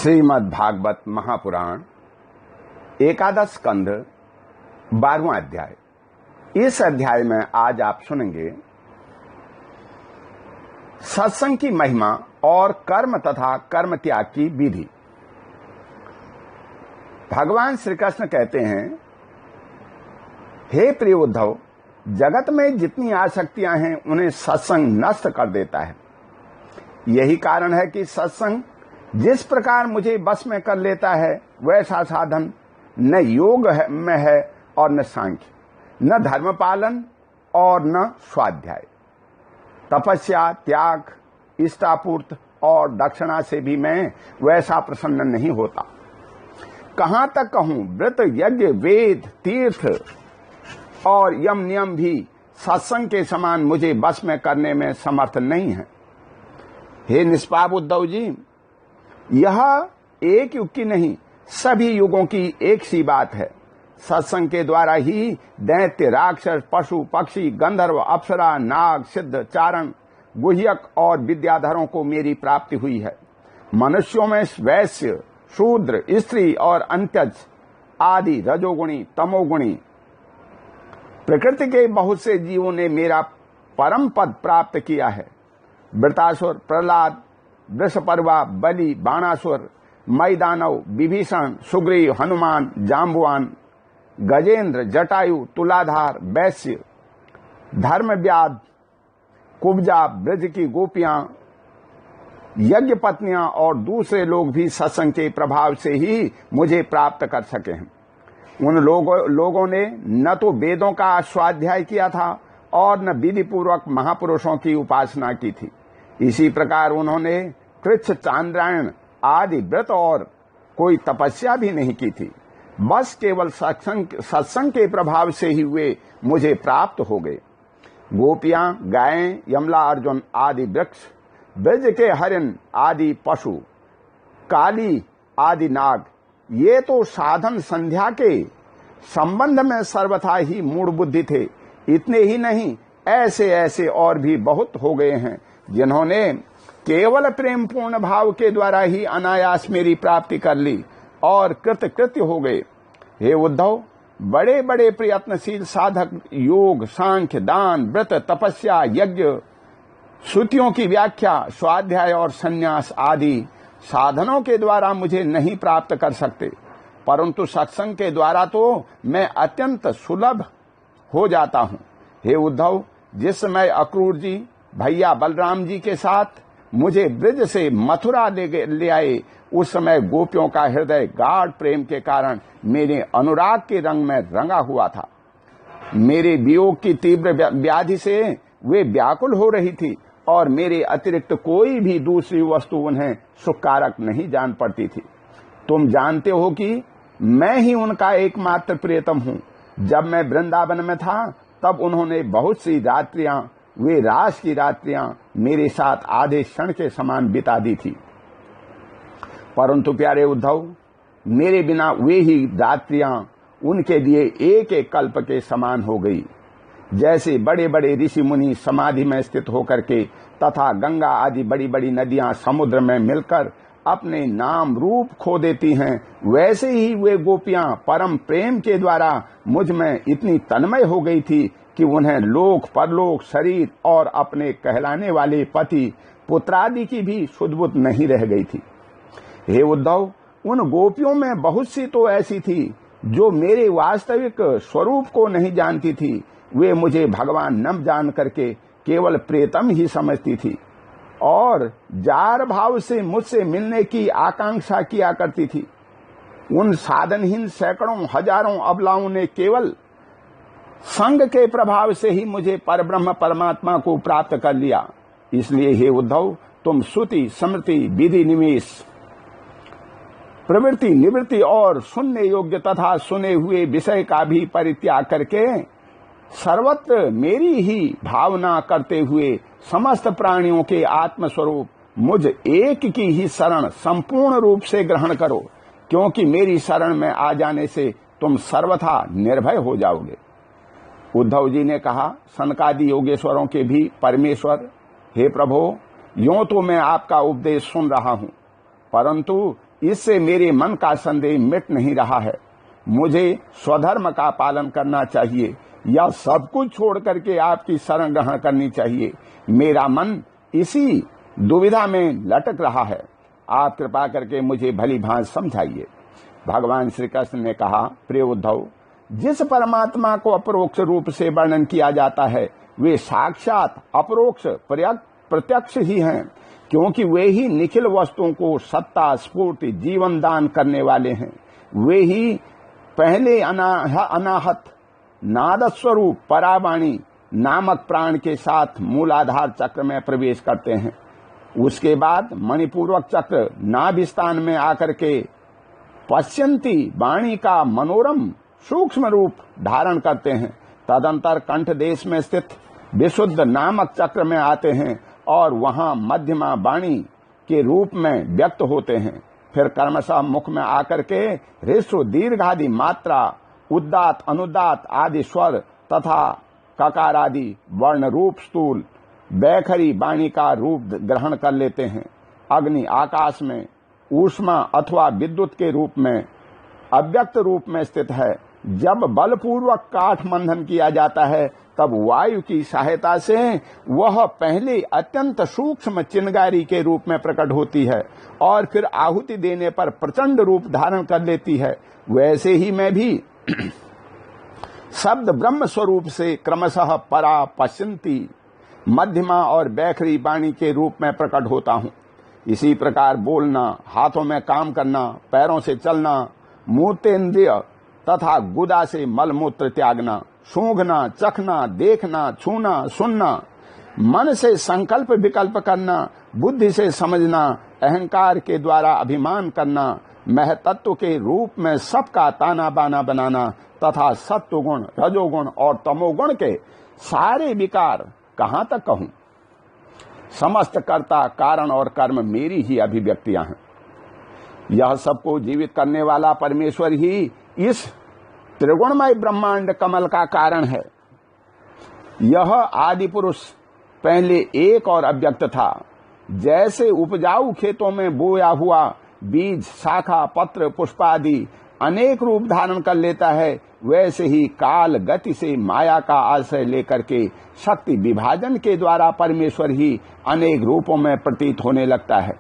श्रीमद् भागवत महापुराण एकादश स्कंध 12वां अध्याय। इस अध्याय में आज आप सुनेंगे सत्संग की महिमा और कर्म तथा कर्म त्याग की विधि। भगवान श्री कृष्ण कहते हैं, हे प्रिय उद्धव, जगत में जितनी आसक्तियां हैं उन्हें सत्संग नष्ट कर देता है। यही कारण है कि सत्संग जिस प्रकार मुझे बस में कर लेता है वैसा साधन न योग में है और न सांख्य, न धर्म पालन और न स्वाध्याय। तपस्या, त्याग, इष्टापूर्त और दक्षिणा से भी मैं वैसा प्रसन्न नहीं होता। कहां तक कहूं, व्रत, यज्ञ, वेद, तीर्थ और यम नियम भी सत्संग के समान मुझे बस में करने में समर्थ नहीं है। हे निष्पाप उद्धव जी, यह एक युग की नहीं, सभी युगों की एक सी बात है। सत्संग के द्वारा ही दैत्य, राक्षस, पशु, पक्षी, गंधर्व, अप्सरा, नाग, सिद्ध, चारण, गुह्यक और विद्याधरों को मेरी प्राप्ति हुई है। मनुष्यों में वैश्य, शूद्र, स्त्री और अंत्यज आदि रजोगुणी, तमोगुणी प्रकृति के बहुत से जीवों ने मेरा परम पद प्राप्त किया है। वृतासुर, प्रहलाद, वृषपर्वा, बलि, बाणासुर, मैदानव, विभीषण, सुग्रीव, हनुमान, जाम्बुवान, गजेंद्र, जटायु, तुलाधार, वैश्य, धर्मव्याध, कुब्जा, ब्रज की गोपियां, यज्ञ पत्नियां और दूसरे लोग भी सत्संग के प्रभाव से ही मुझे प्राप्त कर सके हैं। उन लोगों ने न तो वेदों का स्वाध्याय किया था और न विधि पूर्वक महापुरुषों की उपासना की थी। इसी प्रकार उन्होंने कृच्छ, चांद्रायण आदि व्रत और कोई तपस्या भी नहीं की थी। बस केवल सत्संग के प्रभाव से ही वे मुझे प्राप्त हो गए। गोपियां, गायें, यमला अर्जुन आदि वृक्ष, ब्रज के हरिण आदि पशु, काली आदि नाग, ये तो साधन संध्या के संबंध में सर्वथा ही मूढ़ बुद्धि थे। इतने ही नहीं, ऐसे ऐसे और भी बहुत हो गए हैं जिन्होंने केवल प्रेम पूर्ण भाव के द्वारा ही अनायास मेरी प्राप्ति कर ली और कृतकृत्य हो गए। हे उद्धव, बड़े बड़े प्रयत्नशील साधक योग, सांख्य, दान, व्रत, तपस्या, यज्ञ, श्रुतियों की व्याख्या, स्वाध्याय और संन्यास आदि साधनों के द्वारा मुझे नहीं प्राप्त कर सकते, परंतु सत्संग के द्वारा तो मैं अत्यंत सुलभ हो जाता हूँ। हे उद्धव, जिस समय अक्रूर जी भैया बलराम जी के साथ मुझे ब्रज से मथुरा ले आए, उस समय गोपियों का हृदय गाढ़ प्रेम के कारण मेरे अनुराग के रंग में रंगा हुआ था। मेरे वियोग की तीव्र व्याधि से वे व्याकुल हो रही थी और मेरे अतिरिक्त कोई भी दूसरी वस्तु उन्हें सुखकारक नहीं जान पड़ती थी। तुम जानते हो कि मैं ही उनका एकमात्र प्रियतम हूँ। जब मैं वृंदावन में था तब उन्होंने बहुत सी रात्रियां, वे रास की रात्रियां मेरे साथ आधे क्षण के समान बिता दी थी। परंतु प्यारे उद्धव, मेरे बिना वे ही रात्रियां उनके लिए एक एक कल्प के समान हो गई। जैसे बड़े बड़े ऋषि मुनि समाधि में स्थित होकर के तथा गंगा आदि बड़ी बड़ी नदियां समुद्र में मिलकर अपने नाम रूप खो देती हैं, वैसे ही वे गोपियां परम प्रेम के द्वारा मुझ में इतनी तन्मय हो गई थी कि उन्हें लोक, परलोक, शरीर और अपने कहलाने वाले पति, पुत्रादि की भी सुध-बुध नहीं रह गई थी। हे उद्धव, उन गोपियों में बहुत सी तो ऐसी थी जो मेरे वास्तविक स्वरूप को नहीं जानती थी। वे मुझे भगवान न जान करके केवल प्रियतम ही समझती थी और जार भाव से मुझसे मिलने की आकांक्षा किया करती थी। उन साधनहीन सैकड़ों हजारों अबलाओं ने केवल संग के प्रभाव से ही मुझे परब्रह्म परमात्मा को प्राप्त कर लिया। इसलिए हे उद्धव, तुम श्रुति, स्मृति, विधि, निमेष, प्रवृत्ति, निवृत्ति और सुनने योग्य तथा सुने हुए विषय का भी परित्याग करके सर्वत्र मेरी ही भावना करते हुए समस्त प्राणियों के आत्मस्वरूप मुझ एक की ही शरण संपूर्ण रूप से ग्रहण करो, क्योंकि मेरी शरण में आ जाने से तुम सर्वथा निर्भय हो जाओगे। उद्धव जी ने कहा, सनकादि योगेश्वरों के भी परमेश्वर, हे प्रभो, यूं तो मैं आपका उपदेश सुन रहा हूं, परंतु इससे मेरे मन का संदेह मिट नहीं रहा है। मुझे स्वधर्म का पालन करना चाहिए या सब कुछ छोड़ करके आपकी शरण ग्रहण करनी चाहिए। मेरा मन इसी दुविधा में लटक रहा है। आप कृपा करके मुझे भली भांति समझाइए। भगवान श्री कृष्ण ने कहा, प्रिय उद्धव, जिस परमात्मा को अपरोक्ष रूप से वर्णन किया जाता है वे साक्षात अपरोक्ष प्रत्यक्ष ही हैं, क्योंकि वे ही निखिल वस्तुओं को सत्ता स्फूर्ति जीवन दान करने वाले हैं। वे ही पहले अनाहत नाद स्वरूप परावाणी नामक प्राण के साथ मूलाधार चक्र में प्रवेश करते हैं। उसके बाद मणिपूर्वक चक्र नाभिस्थान में आकर के पश्यंती वाणी का मनोरम सूक्ष्म रूप धारण करते हैं। तदंतर कंठ देश में स्थित विशुद्ध नामक चक्र में आते हैं और वहां मध्यमा वाणी के रूप में व्यक्त होते हैं। फिर कर्मशः मुख में आकर के ह्रस्व दीर्घ आदि मात्रा, उदात्त अनुदात्त आदि स्वर तथा ककार आदि वर्ण रूप स्थूल बैखरी वाणी का रूप ग्रहण कर लेते हैं। अग्नि आकाश में ऊष्मा अथवा विद्युत के रूप में अव्यक्त रूप में स्थित है। जब बलपूर्वक काठ मंथन किया जाता है तब वायु की सहायता से वह पहले अत्यंत सूक्ष्म चिनगारी के रूप में प्रकट होती है और फिर आहुति देने पर प्रचंड रूप धारण कर लेती है। वैसे ही मैं भी शब्द ब्रह्म स्वरूप से क्रमशः परा पश्यंती मध्यमा और बैखरी वाणी के रूप में प्रकट होता हूँ। इसी प्रकार बोलना, हाथों में काम करना, पैरों से चलना, मूर्तेन्द्रिय तथा गुदा से मलमूत्र त्यागना, सूंघना, चखना, देखना, छूना, सुनना, मन से संकल्प विकल्प करना, बुद्धि से समझना, अहंकार के द्वारा अभिमान करना, महतत्व के रूप में सबका ताना बाना बनाना तथा सत्वगुण, रजोगुण और तमोगुण के सारे विकार कहाँ तक कहूं। समस्त कर्ता, कारण और कर्म मेरी ही अभिव्यक्तियां हैं। यह सबको जीवित करने वाला परमेश्वर ही इस त्रिगुणमय ब्रह्मांड कमल का कारण है। यह आदि पुरुष पहले एक और अव्यक्त था। जैसे उपजाऊ खेतों में बोया हुआ बीज शाखा पत्र पुष्प आदि अनेक रूप धारण कर लेता है, वैसे ही काल गति से माया का आश्रय लेकर के शक्ति विभाजन के द्वारा परमेश्वर ही अनेक रूपों में प्रतीत होने लगता है।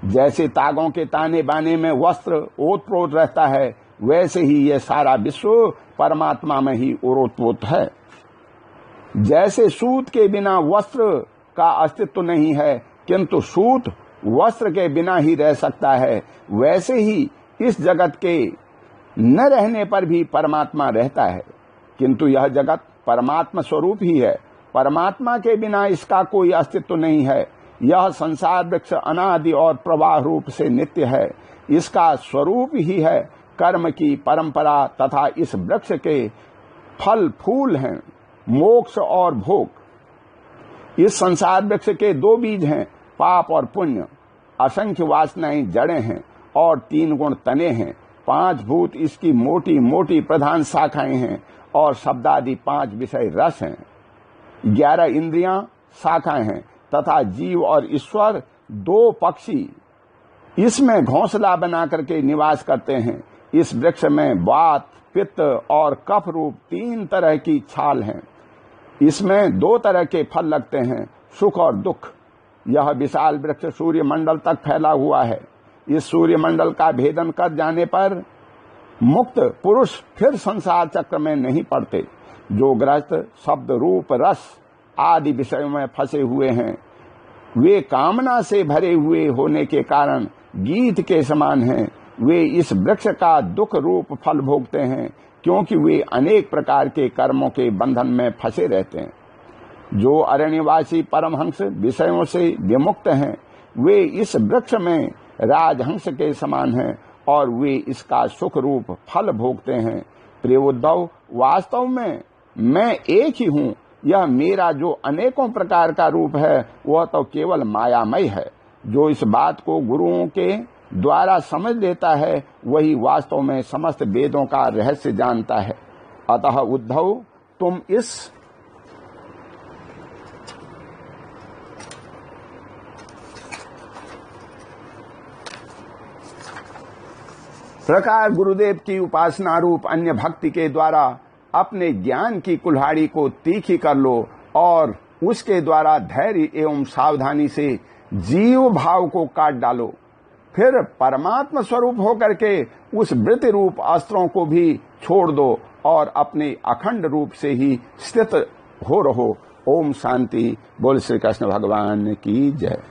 जैसे तागों के ताने बाने में वस्त्र ओतप्रोत रहता है, वैसे ही यह सारा विश्व परमात्मा में ही ओतप्रोत है। जैसे सूत के बिना वस्त्र का अस्तित्व नहीं है, किंतु सूत वस्त्र के बिना ही रह सकता है, वैसे ही इस जगत के न रहने पर भी परमात्मा रहता है। किंतु यह जगत परमात्मा स्वरूप ही है। परमात्मा के बिना इसका कोई अस्तित्व नहीं है। यह संसार वृक्ष अनादि और प्रवाह रूप से नित्य है। इसका स्वरूप ही है कर्म की परंपरा तथा इस वृक्ष के फल फूल हैं मोक्ष और भोग। इस संसार वृक्ष के दो बीज हैं, पाप और पुण्य। असंख्य वासनाएं जड़ें हैं और 3 गुण तने हैं। 5 भूत इसकी मोटी मोटी प्रधान शाखाएं हैं और शब्दादि 5 विषय रस हैं। 11 इंद्रियां शाखाएं हैं तथा जीव और ईश्वर 2 पक्षी इसमें घोंसला बना करके निवास करते हैं। इस वृक्ष में वात पित्त और कफ रूप 3 तरह की छाल हैं। इसमें 2 तरह के फल लगते हैं, सुख और दुख। यह विशाल वृक्ष सूर्य मंडल तक फैला हुआ है। इस सूर्य मंडल का भेदन कर जाने पर मुक्त पुरुष फिर संसार चक्र में नहीं पड़ते। जो ग्रस्त शब्द रूप रस आदि विषयों में फंसे हुए हैं, वे कामना से भरे हुए होने के कारण गीत के समान हैं। वे इस वृक्ष का दुख रूप फल भोगते हैं, क्योंकि वे अनेक प्रकार के कर्मों के बंधन में फंसे रहते हैं। जो अरण्यवासी परमहंस विषयों से विमुक्त हैं, वे इस वृक्ष में राजहंस के समान हैं और वे इसका सुख रूप फल भोगते हैं। प्रिय उद्धव, वास्तव में मैं एक ही हूँ। यह मेरा जो अनेकों प्रकार का रूप है वह तो केवल मायामय है। जो इस बात को गुरुओं के द्वारा समझ लेता है वही वास्तव में समस्त वेदों का रहस्य जानता है। अतः उद्धव, तुम इस प्रकार गुरुदेव की उपासना रूप अन्य भक्ति के द्वारा अपने ज्ञान की कुल्हाड़ी को तीखी कर लो और उसके द्वारा धैर्य एवं सावधानी से जीव भाव को काट डालो। फिर परमात्मा स्वरूप होकर के उस वृत्ति रूप अस्त्रों को भी छोड़ दो और अपने अखंड रूप से ही स्थित हो रहो। ओम शांति। बोल श्री कृष्ण भगवान की जय।